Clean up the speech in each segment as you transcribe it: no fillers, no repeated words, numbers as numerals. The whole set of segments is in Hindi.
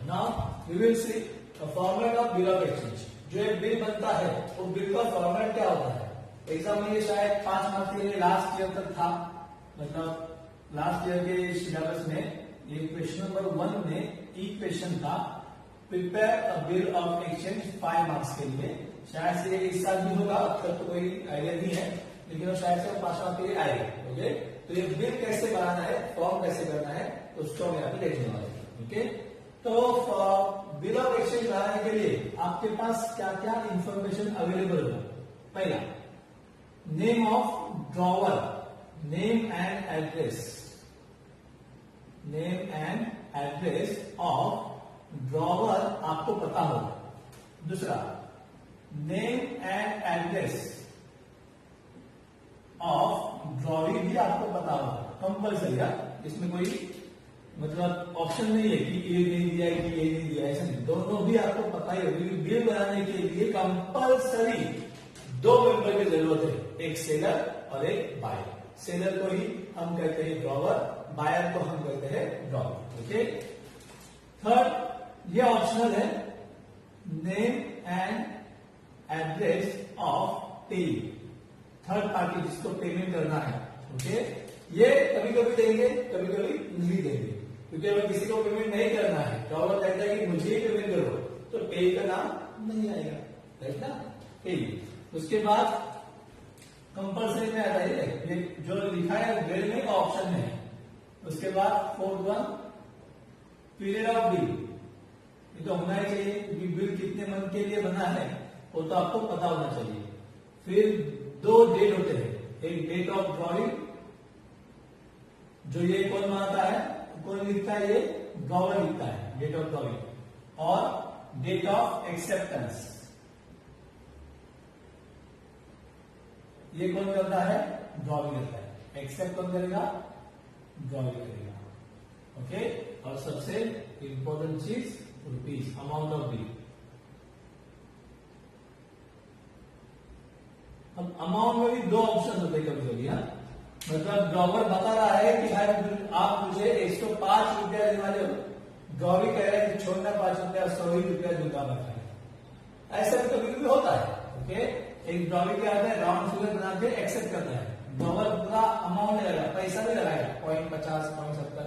Now we will see format of bill of exchange. जो एक बिल बनता है वो बिल का फॉर्मेट क्या होता है। एग्जाम में ये शायद 5 मार्क्स के लिए लास्ट ईयर तक था, मतलब लास्ट ईयर के सिलेबस में ये क्वेश्चन नंबर 1 में एक क्वेश्चन था, prepare a bill of exchange 5 marks के लिए। शायद से इस साल भी होगा, अब तक तो कोई आइडिया नहीं है, लेकिन वो शायद से 5 मार्क्स के लिए आएगा। ओके, तो ये बिल कैसे बनाना है, फॉर्म कैसे करना है, तो उसको हम यहाँ पे देखने वाले हैं। ओके, तो बिल ऑफ एक्सचेंज बनाने के लिए आपके पास क्या क्या इंफॉर्मेशन अवेलेबल होगा। पहला, name of drawer, name and address, name and address of drawer आपको पता होगा। दूसरा, name and address of drawee भी आपको पता होगा, कंपल्सरी है, इसमें कोई मतलब ऑप्शन नहीं है कि ए नहीं दिया है कि ए नहीं दिया है, ऐसा नहीं, दोनों भी आपको पता ही होगी। बिल बनाने के लिए कंपल्सरी 2 मेंबर की जरूरत है, एक सेलर और एक बायर। सेलर को ही हम कहते हैं ड्रॉवर, बायर को हम कहते हैं ड्रॉवर। ओके, थर्ड, ये ऑप्शनल है, नेम एंड एड्रेस ऑफ पे, थर्ड पार्टी जिसको पेमेंट करना है। ओके, ये कभी कभी देंगे, कभी कभी नहीं देंगे, क्योंकि अगर किसी को पेमेंट नहीं करना है, ड्रॉवर कहता है कि मुझे ही पेमेंट करो, तो पे का नाम नहीं आएगा, राइट ना, पे। उसके बाद कंपल्सरी में आता है ये जो लिखा है ग्रेड में ऑप्शन में है। उसके बाद fourth one, period of bill, ये तो होना ही चाहिए कि बिल कितने मंथ के लिए बना है वो तो आपको पता होना चाहिए। फिर 2 डेट होते हैं, एक डेट ऑफ ड्रॉइंग, जो ये कौन बनाता है, कौन लिखता है, ये ड्रॉवर लिखता है, डेट ऑफ ड्रॉइंग, और डेट ऑफ एक्सेप्टेंस, ये कौन करता है, ड्रॉइंग करता है। एक्सेप्ट कौन करेगा, ड्रॉइंग करेगा। ओके, और सबसे इंपॉर्टेंट चीज रुपीज, अमाउंट ऑफ बिल। अब अमाउंट में भी 2 ऑप्शन होते हैं कभी कभी, मतलब ड्रॉवर बता रहा है कि भाई आप मुझे 105 रुपया देने वाले हो, ड्रॉवी कह रहा है कि छोड़ना 5 रुपया, 100 ही रुपया दूंगा मैं, ऐसा भी कभी कभी होता है। ओके, एक ड्रॉवी क्या होता है, राउंड फिगर बना के एक्सेप्ट करता है, ड्रॉवर पूरा अमाउंट नहीं लगाएगा, पैसा भी लगाएगा, 0.50, 0.70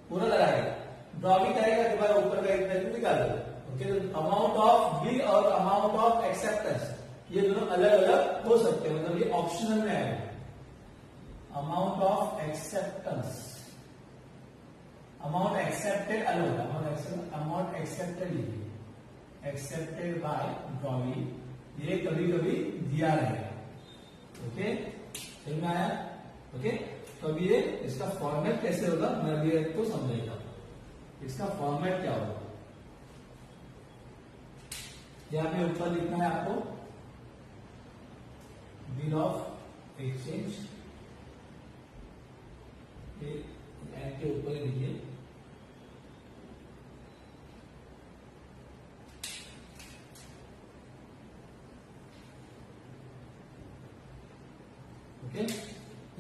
पूरा लगाएगा, ड्रॉवी कहेगा कि भाई ऊपर का इतना निकाल दो। ओके, अमाउंट ऑफ बिल और अमाउंट ऑफ एक्सेप्टेंस ये दोनों अलग अलग हो सकते हैं, मतलब ये ऑप्शनल में आएगा। Amount of acceptance, amount accepted अलग होगा, amount accepted, accepted by drawee, ये कभी कभी दिया रहेगा। ओके, समझ में आया। ओके, तो अब ये इसका फॉर्मेट कैसे होगा मैं अभी आपको समझाएगा। इसका फॉर्मेट क्या होगा, यहां पे ऊपर लिखना है आपको बिल ऑफ एक्सचेंज, के ऊपर ही लिखिए, ओके।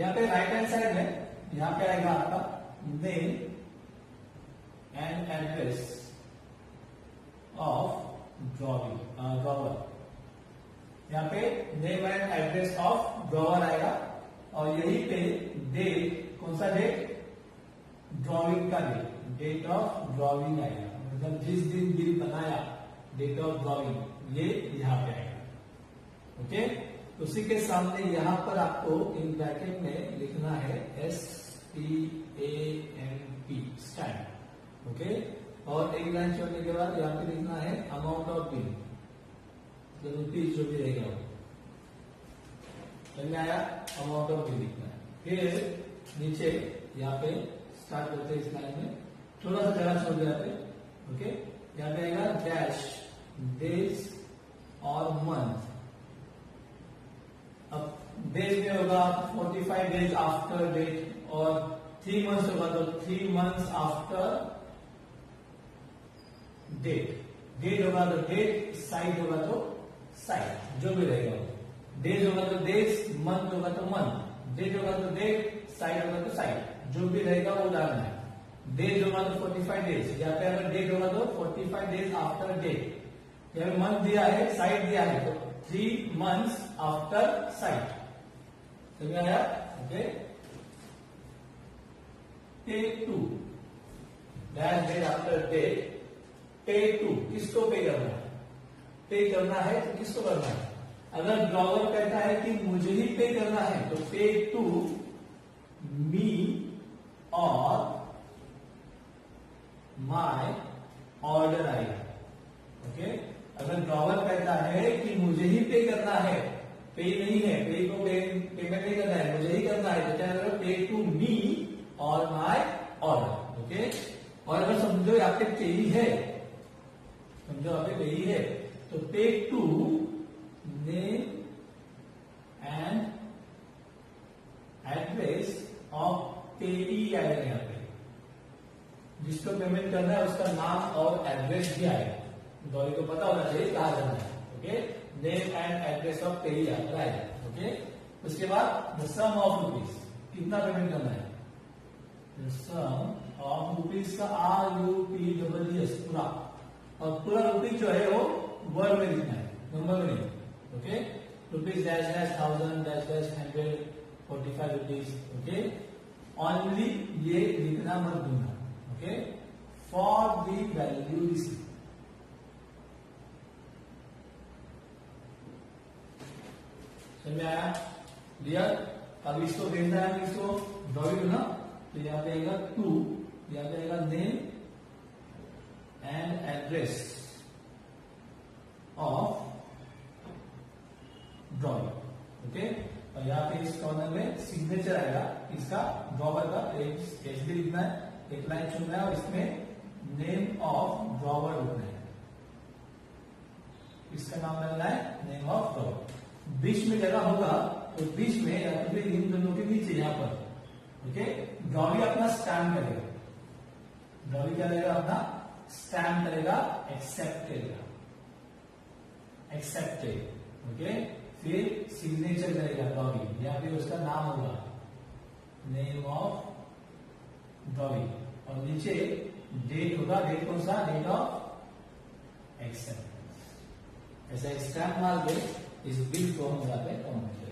यहाँ पे राइट हैंड साइड में यहाँ पे आएगा आपका name and address of drawer, यहाँ पे name and address of drawer आएगा, और यहीं पे डेट, कौन सा डेट, ड्रॉइंग का डेट, डेट ऑफ ड्रॉइंग आएगा, मतलब जिस दिन बिल बनाया, डेट ऑफ ड्रॉइंग, ये यहाँ पे आएगा। ओके, उसी के सामने यहाँ पर आपको इन ब्रैकेट में लिखना है STAMP, स्टैम्प। ओके, और एक लाइन छोड़ने के बाद यहाँ पे लिखना है अमाउंट ऑफ बिल, तो रुपीज जो भी रहेगा वो, समझ में आया, अमाउंट ऑफ बिल लिखना है। फिर नीचे यहाँ पे स्टार्ट करते हैं इस लाइन में, थोड़ा सा जगह छोड़ दिया पे। ओके, यहाँ पे आएगा डैश डेज और मंथ, अब डेज में होगा 45 डेज आफ्टर डेट, और 3 मंथ्स होगा तो 3 मंथ्स आफ्टर डेट, डेट होगा तो डेट, साइड होगा तो साइड, जो भी रहेगा, डेज होगा तो डेज, मंथ होगा तो मंथ, डेट होगा तो डेट, साइड होगा तो साइड, जो भी रहेगा वो डालना है। डेज होगा तो 45 डेज, यहाँ पे अगर डेट होगा तो 45 डेज आफ्टर डेट। यहाँ पे मंथ दिया है, साइट दिया है, तो 3 months आफ्टर साइट। समझ में आया? Okay. Pay to dash date after date, pay to किसको पे करना है? पे करना है तो किसको करना है? अगर ड्रॉवर कहता है कि मुझे ही पे करना है तो पे टू मी और माय ऑर्डर आएगा। ओके। अगर ड्रॉवर कहता है कि मुझे ही पे करना है, पे नहीं है, पे को पेमेंट नहीं करना है, मुझे ही करना है, तो क्या करेगा? पे टू मी और माय ऑर्डर। ओके। और अगर समझो यहाँ पे पे ही है, समझो यहाँ पे पे ही है, तो pay to name and address of payee आएगा। यहाँ पे जिसको पेमेंट करना है उसका नाम और एड्रेस भी आएगा। गौरी को पता होना चाहिए कहाँ जाना है। Okay. Name and address of payee आएगा। ओके। उसके बाद द सम ऑफ रुपीज, कितना पेमेंट करना है? द सम ऑफ रुपीज का RUPEES पूरा, और पूरा रुपीज जो है वो वर्ड में लिखना है, नंबर में नहीं। Okay. Rupees dash dash 1000 dash dash 145 rupees. Okay. Only ये लिखना मत भूलना। Okay. For the value receive, समझ में आया? क्लियर? अब इसको भेजना है, इसको ड्रॉइंग ना, तो यहाँ पे आएगा टू, यहाँ पे आएगा name and address of drawing. Okay. और यहाँ पे इस कॉर्नर में सिग्नेचर आएगा इसका, ड्रॉवर का एच भी लिखना है, एक लाइन चुनना है, और इसमें नेम ऑफ ड्रॉवर लिखना है, इसका नाम डालना है नेम ऑफ ड्रॉवर। बीच में जगह होगा तो बीच में या तो फिर इन दोनों के नीचे यहाँ पर। ओके। ड्रॉवी अपना स्टैम्प करेगा, ड्रॉवी क्या करेगा? अपना स्टैम्प करेगा, एक्सेप्ट करेगा, एक्सेप्टेड। ओके। फिर सिग्नेचर करेगा ड्रॉवी, यहाँ पे उसका नाम होगा नेम ऑफ ड्रॉवी, और नीचे डेट होगा, डेट कौन सा? Date of acceptance. ऐसा एक स्टैम्प मार दे, इस बिल को हम यहाँ पे काउंट करेंगे।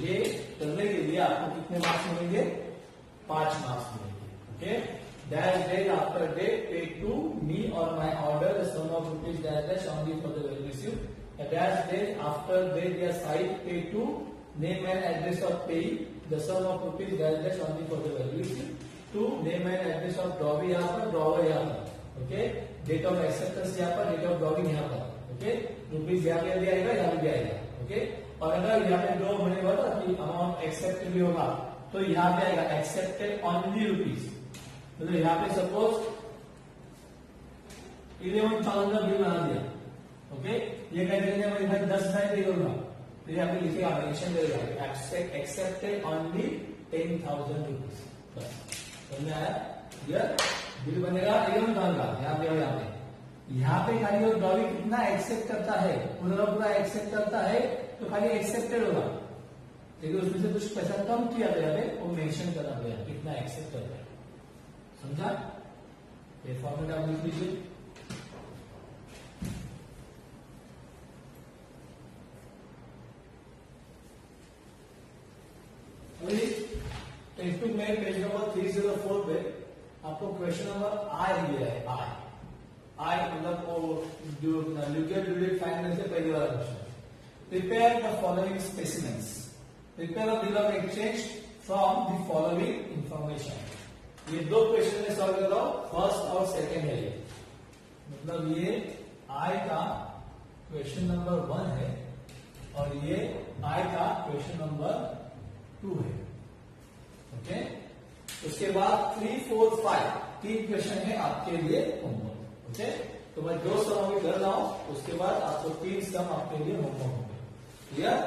ये करने के लिए आपको कितने मार्क्स मिलेंगे? 5 मार्क्स मिलेंगे। Okay. Dash date after date, pay to me और my order the sum of rupees dash dash only for the value received. Dash date after date या sight, pay to name and address of payee the sum of rupees dash dash only for the value received. To name and address of drawee यहाँ पर, ड्रॉवर यहाँ पर। ओके। डेट ऑफ एक्सेप्टेंस यहाँ पर, डेट ऑफ ड्रॉविंग यहाँ पर। ओके। रुपीज यहाँ पे भी आएगा, यहाँ भी आएगा। ओके। और अगर यहाँ पे ड्रॉ होने वाला कि अमाउंट एक्सेप्ट भी होगा तो यहाँ पे आएगा एक्सेप्टेड ओनली रुपीज। मतलब यहाँ पे सपोज 11,000 का बिल बना दिया। ओके। ये कह देंगे मैं भाई 10,000 पे करूंगा, तो यहाँ पे लिखेगा, मेंशन करेगा एक्सेप्टेड ओनली 10,000 रुपीज। बस समझ में आया? क्लियर? बिल बनेगा 11,000 का, यहाँ पे और यहाँ पे खाली वो ड्रॉवी कितना एक्सेप्ट करता है, पूरा पूरा एक्सेप्ट करता है तो खाली एक्सेप्टेड होगा, लेकिन उसमें से कुछ पैसा कम किया गया है वो मेंशन करना पड़ेगा कितना एक्सेप्ट करता है। समझा? ये फॉर्मेट आप लिख लीजिए। टेक्स्ट बुक में पेज नंबर 304 पे आपको क्वेश्चन नंबर आई दिया है। आई मतलब वो जो ल्यूकेट ड्यूरेट फाइंड से पहले वाला question. Prepare the following specimens, prepare a bill of exchange from the following information. ये दो क्वेश्चन में सॉल्व कर रहा हूं, फर्स्ट और सेकंड है ये, मतलब ये आई का क्वेश्चन नंबर 1 है और ये आई का क्वेश्चन नंबर 2 है। ओके। उसके बाद 3, 4, 5 तीन क्वेश्चन है आपके लिए होमवर्क। ओके। तो मैं 2 सम अभी कर रहा हूं, उसके बाद आपको 3 सम आपके लिए होमवर्क होंगे। क्लियर?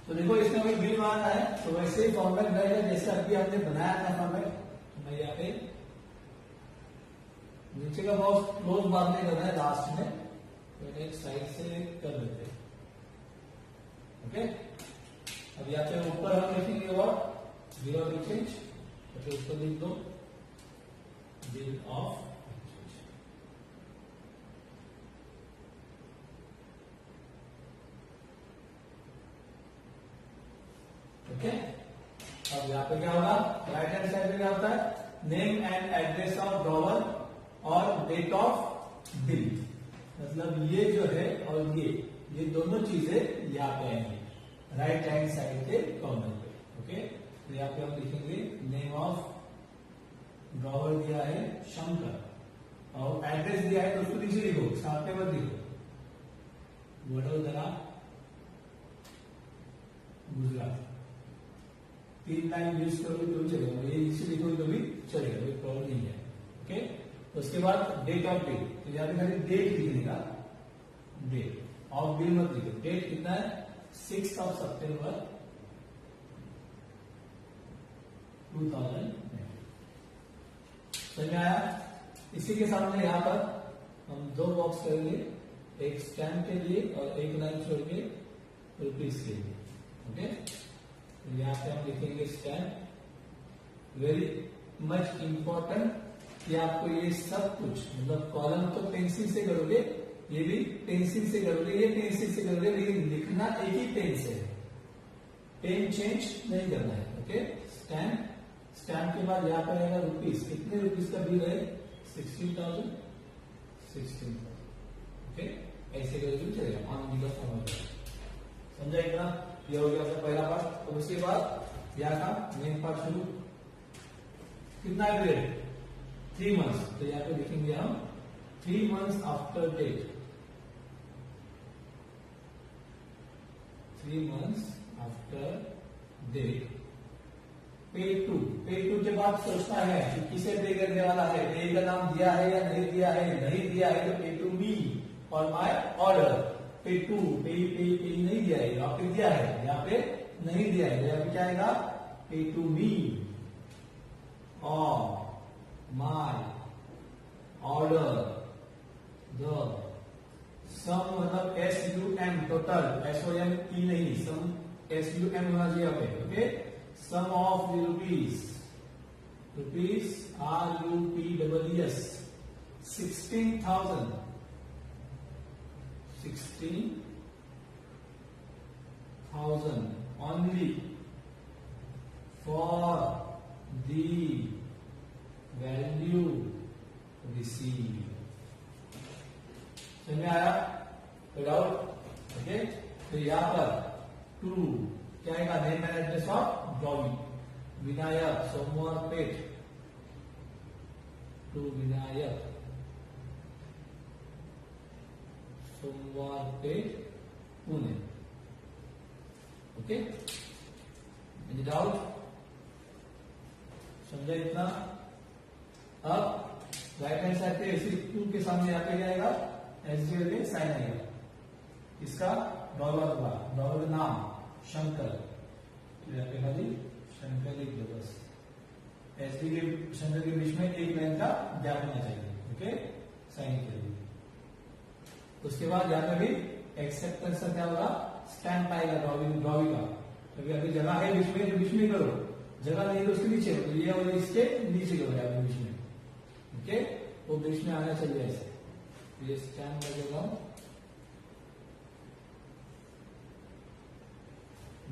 तो देखो इसमें अभी बिल बनाना है तो वैसे ही फॉर्मेट रहेगा जैसे अभी आपने बनाया था फॉर्मेट। तो मैं यहाँ पे नीचे का बॉक्स क्लोज बाद में करना है लास्ट में, तो एक साइड से कर लेते हैं। ओके। अब यहाँ पे ऊपर हम लिखेंगे और बिल ऑफ एक्सचेंज, तो फिर उसको लिख दो बिल ऑफ एक्सचेंज। ओके, अब यहाँ पे क्या होगा, राइट हैंड साइड में क्या होता है, name and address of drawer और डेट ऑफ बिल। मतलब ये जो है और ये दोनों चीजें यहाँ पे आएंगी राइट हैंड साइड के कॉर्नर पे। ओके, तो यहाँ पे हम लिखेंगे नेम ऑफ ड्रॉवर दिया है शंकर और एड्रेस दिया है तो उसको नीचे लिखो, साथ में मत लिखो, वडोदरा गुजरात। 3 लाइन यूज करोगे तो भी चलेगा, ये नीचे लिखोगे तो भी चलेगा, कोई प्रॉब्लम नहीं है। ओके, उसके बाद डेट ऑफ बिल, तो यहाँ पे खाली डेट लिखने का, डेट ऑफ बिल मत लिखो। डेट कितना है, 6 सितंबर 2009। समझ में आया? इसी के सामने यहाँ पर हम 2 बॉक्स करेंगे, एक स्टैम्प के लिए और एक लाइन छोड़ के रुपीज के लिए। ओके, तो यहाँ पे हम लिखेंगे स्टैम्प। वेरी मच इंपॉर्टेंट कि आपको ये सब कुछ, मतलब कॉलम तो पेंसिल से करोगे, ये भी पेंसिल से करोगे, ये पेंसिल से करोगे, लेकिन लिखना एक ही पेन से है, पेन चेंज नहीं करना है। ओके, स्टैम्प, स्टैम्प के बाद यहाँ पर आएगा रुपीज, कितने रुपीज का बिल है, 16,000। ओके, ऐसे करोगे भी चलेगा, ऑन बिल ऑफ फॉर्मूला। समझा इतना? ये हो गया पहला पार्ट। और उसके बाद यहाँ का मेन पार्ट शुरू। कितना पीरियड, 3 मंथ्स, तो यहाँ पे लिखेंगे हम 3 months after date, 3 months after date. Pay to के बाद सोचना है कि किसे पे करने वाला है, पे का नाम दिया है या नहीं दिया है, नहीं दिया है तो पे टू मी और माय ऑर्डर। पे टू, पे नहीं दिया है, यहाँ पे दिया है, यहाँ पे नहीं दिया है, यहाँ पे क्या आएगा, पे टू मी और माय ऑर्डर द सम, मतलब SUM टोटल, SOME नहीं, सम SUM होना चाहिए यहाँ पे। Okay, sum of the rupees RUPEES 16,000 only for the value received। समझ में आया? डाउट? ओके, तो यहां पर टू क्या आएगा, name and address of drawing, Vinayak सोमवार पेट, टू विनायक सोमवार पेट पुणे। Okay, doubt? समझा इतना? अब राइट हैंड साइड पे इसी 2 के सामने यहाँ पे क्या आएगा, SGL में साइन आएगा, इसका डॉलर का, डॉलर का नाम शंकर, तो यहाँ पे खाली शंकर लिख दो बस। एसबी के शंकर के बीच में एक लाइन का गैप होना चाहिए। ओके, साइन के लिए। उसके बाद यहाँ पे भी एक्सेप्टेंस का क्या होगा, स्टैम्प आएगा ड्रॉविंग का। क्योंकि अभी जगह है बीच में, तो बीच में करो, जगह नहीं तो उसके नीचे, तो ये और इसके नीचे करो यहाँ पे बीच में। ओके, वो बीच में आना चाहिए ऐसे, ये स्टैम्प लगेगा।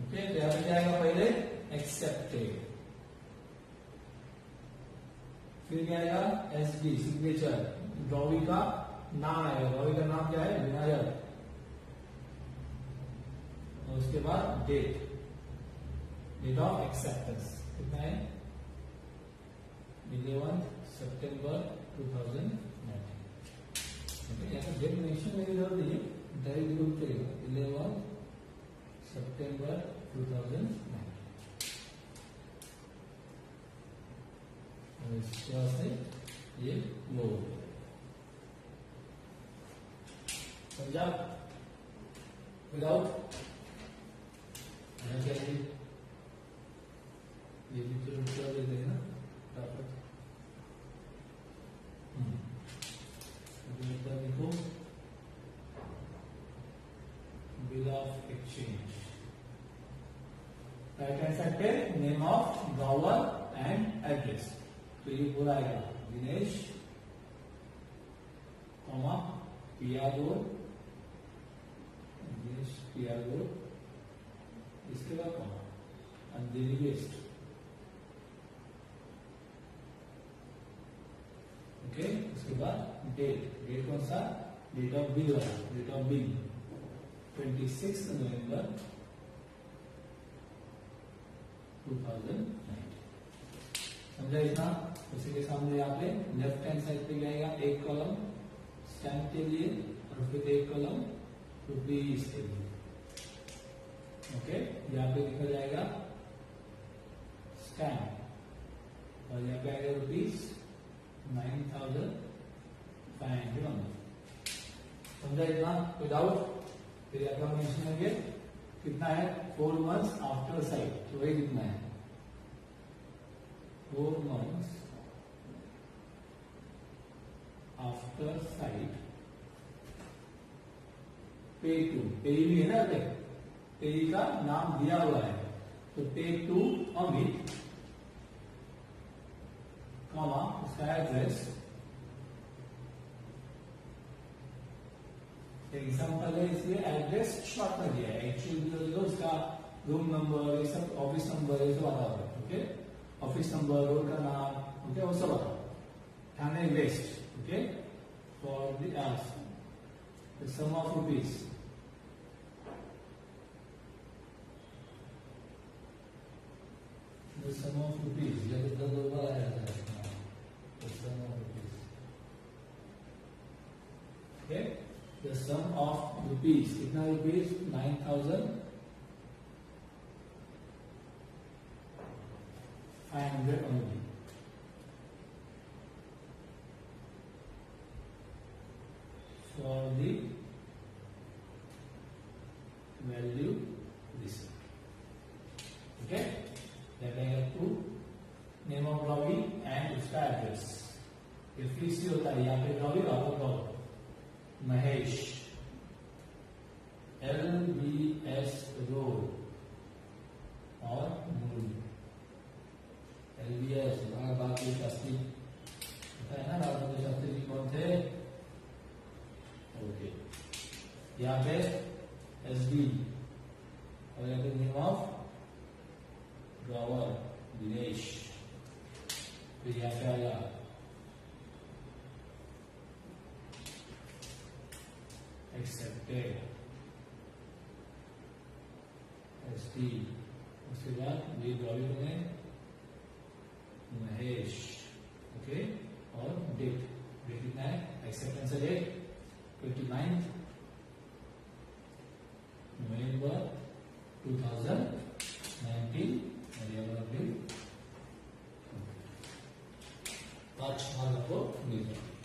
ओके, तो यहाँ पे जाएगा पहले एक्सेप्टेड, फिर क्या आएगा, SB सिग्नेचर, ड्रॉविंग का नाम आएगा, ड्रॉविंग का नाम क्या है, विनायक, और उसके बाद डेट, डेट ऑफ एक्सेप्टेंस कितना है, 11 सितंबर 2019। यहाँ पर डेट मेंशन करने की जरूरत नहीं है, डायरेक्ट लिखो चलेगा, 11 सितंबर 2019। और इसके बाद से ये लो, समझा? विदाउट ये भी तो रुपया दे देना फटाफट। देखो, bill of exchange, right hand side पे name of drawer and address, तो ये पूरा आएगा Dinesh comma PR road, Dinesh PR road, इसके बाद कॉमा अंधेरी वेस्ट। ओके, उसके बाद डेट, डेट कौन सा, डेट ऑफ बिल वाला, डेट ऑफ बिल 26 नवंबर 2009। समझा इतना। उसी के सामने यहाँ पे लेफ्ट हैंड साइड पे आएगा एक कॉलम स्टैम्प के लिए और फिर एक कॉलम रुपीज के लिए। ओके, यहाँ पे लिखा जाएगा स्टैम्प और यहाँ पे आएगा रुपीज 9,500। समझा इतना, कोई डाउट? फिर यहाँ पर मेंशन करेंगे कितना है, 4 months आफ्टर साइट, तो वही कितना है 4 months after site pay to, पे भी है ना, पे का नाम दिया हुआ है, तो पे टू अमित कॉमा उसका एड्रेस, एग्जाम्पल है इसलिए एड्रेस शॉर्ट में दिया है, एक्चुअली उसका रूम नंबर, ये सब ऑफिस नंबर, ये सब आता है। ओके, ऑफिस नंबर, रोड का नाम, ओके, वो सब आता है। Thane west, okay, for the sum of rupees, the sum of rupees, ये तो दो बार आया था, the sum of rupees, okay, the sum of rupees, कितना rupees, 9,500 only, for the value received, okay। To name of drawee and उसका एड्रेस, ये फिर से होता है, यहाँ पे ड्रॉवी वहां पर ड्रॉवर, महेश LBS रोड और मुरली, LBS बाकी शास्त्री है ना, राजेंद्र शास्त्री जी कौन थे, ओके, यहाँ पे SD और यहाँ पे नेम ऑफ ड्रॉवर दिनेश, फिर यहाँ पे आया एक्सेप्टेड SD, उसके बाद ये ड्रॉइंग में महेश, ओके, और डेट, डेट कितना है, एक्सेप्टेंस डेट 29 नवंबर 2019, 5 मार्क आपको मिल जाएगा।